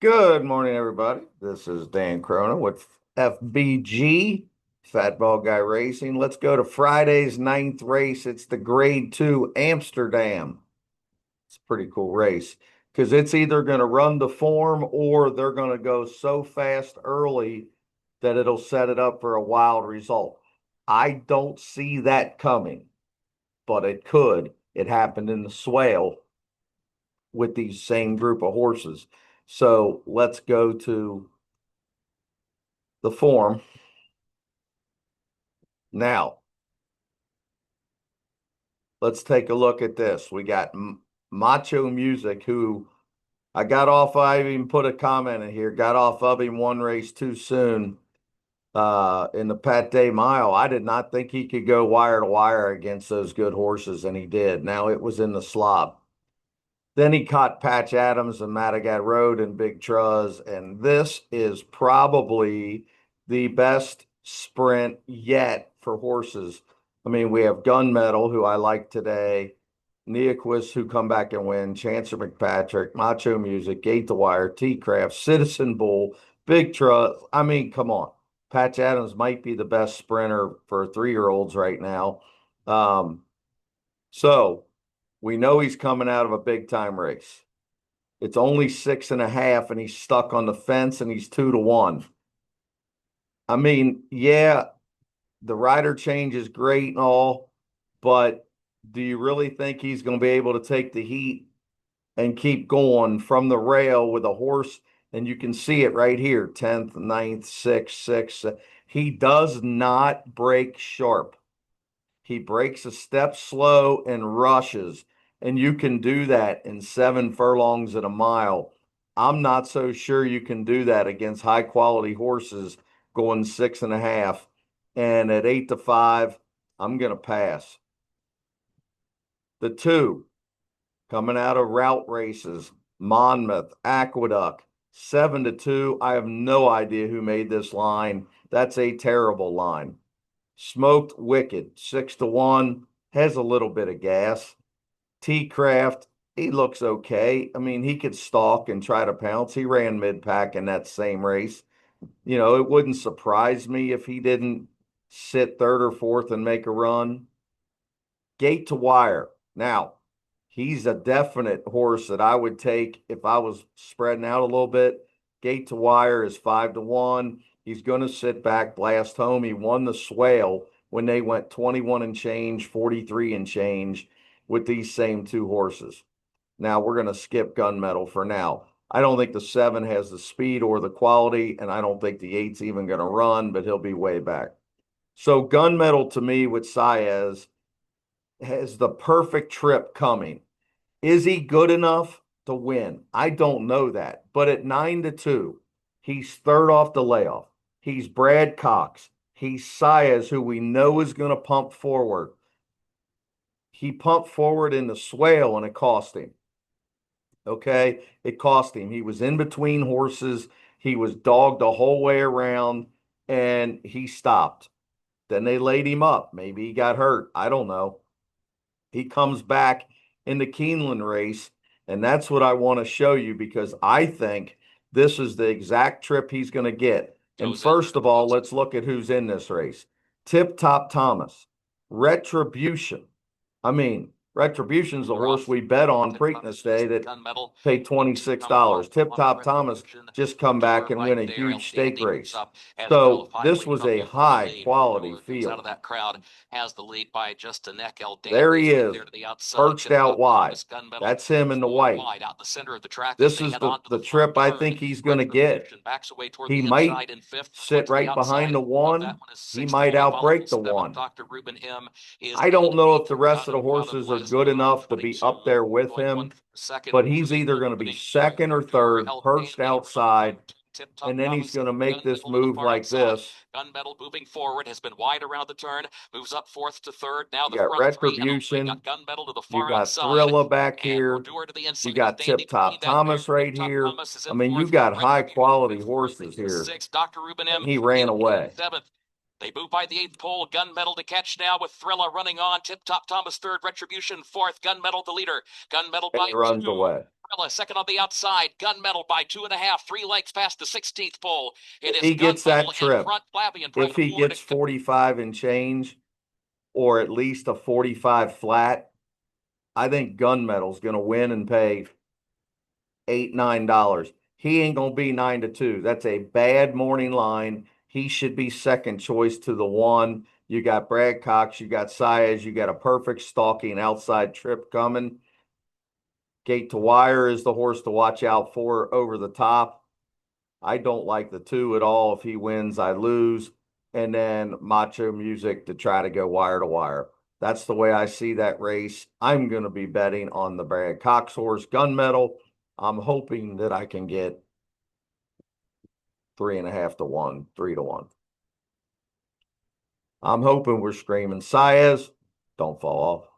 Good morning, everybody. This is Dan Cronin with FBG, Fat Ball Guy Racing. Let's go to Friday's ninth race. It's the Grade 2 Amsterdam. It's a pretty cool race because it's either going to run the form or they're going to go so fast early that it'll set it up for a wild result. I don't see that coming, but it could. It happened in the swale with these same group of horses. So let's go to the form. Now, let's take a look at this. We got Macho Music, who I even put a comment in here, got off of him one race too soon in the Pat Day Mile. I did not think he could go wire to wire against those good horses, and he did. Now it was in the slop. Then he caught Patch Adams and Madagat Road and Big Truz, and this is probably the best sprint yet for horses. I mean, we have Gunmetal, who I like today, Neaquist, who come back and win, Chancer McPatrick, Macho Music, Gate the Wire, T-Craft, Citizen Bull, Big Truz. I mean, come on. Patch Adams might be the best sprinter for 3-year-olds right now. So we know he's coming out of a big time race. It's only 6.5, and he's stuck on the fence, and he's 2-1. I mean, yeah, the rider change is great and all, but do you really think he's going to be able to take the heat and keep going from the rail with a horse? And you can see it right here, 10th, 9th, 6th, 6th. He does not break sharp. He breaks a step slow and rushes, and you can do that in 7 furlongs at a mile. I'm not so sure you can do that against high quality horses going 6.5. And at 8-5, I'm going to pass. The 2 coming out of route races, Monmouth, Aqueduct, 7-2. I have no idea who made this line. That's a terrible line. Smoked Wicked, 6-1, has a little bit of gas. T-Craft, he looks okay. I mean, he could stalk and try to pounce. He ran mid-pack in that same race. You know, it wouldn't surprise me if he didn't sit third or fourth and make a run. Gate to Wire. Now, he's a definite horse that I would take if I was spreading out a little bit. Gate to Wire is 5-1. He's going to sit back, blast home. He won the swale when they went 21 and change, 43 and change with these same 2 horses. Now we're going to skip Gunmetal for now. I don't think the 7 has the speed or the quality, and I don't think the 8's even going to run, but he'll be way back. So Gunmetal to me with Saez has the perfect trip coming. Is he good enough to win? I don't know that. But at 9-2, he's third off the layoff. He's Brad Cox. He's Saez, who we know is going to pump forward. He pumped forward in the swale, and it cost him. Okay? It cost him. He was in between horses. He was dogged the whole way around, and he stopped. Then they laid him up. Maybe he got hurt. I don't know. He comes back in the Keeneland race, and that's what I want to show you because I think this is the exact trip he's going to get. And first of all, let's look at who's in this race. Tip Top Thomas, Retribution. I mean, Retribution's the horse we bet on Preakness Day that paid $26. Tip Top Thomas just come back and win a huge stake race. So this was a high quality field. Out of that crowd has the lead by just a neck. There he is, perched out wide. That's him in the white. Out the center of the track. This is the trip I think he's going to get. He might sit right behind the 1. He might outbreak the 1. I don't know if the rest of the horses are good enough to be up there with him, but he's either going to be second or third, perched outside, and then he's going to make this move like this. Gunmetal moving forward, has been wide around the turn, moves up 4th to 3rd. Now the you got Retribution, Gunmetal to the far you got Thrilla back here, you got Tip Top Thomas right here. I mean, you got high quality horses here. He ran away. They move by the 8th pole. Gunmetal to catch now with Thrilla running on. Tip Top Thomas 3rd. Retribution 4th. Gunmetal the leader. Gunmetal by he runs away. Cinderella, second on the outside. Gunmetal by 2.5, 3 lengths past the 16th pole. It is He gets that Gunmetal in trip. front. Flabby and If Private he Ford. gets 45 and change, or at least a 45 flat, I think Gunmetal's going to win and pay $8, $9. He ain't going to be 9-2. That's a bad morning line. He should be second choice to the one. You got Brad Cox, you got Saez, you got a perfect stalking outside trip coming. Gate to Wire is the horse to watch out for over the top. I don't like the 2 at all. If he wins, I lose. And then Macho Music to try to go wire to wire. That's the way I see that race. I'm going to be betting on the Brad Cox horse, Gunmetal. I'm hoping that I can get 3.5 to 1, 3 to 1. I'm hoping we're screaming Saez, don't fall off.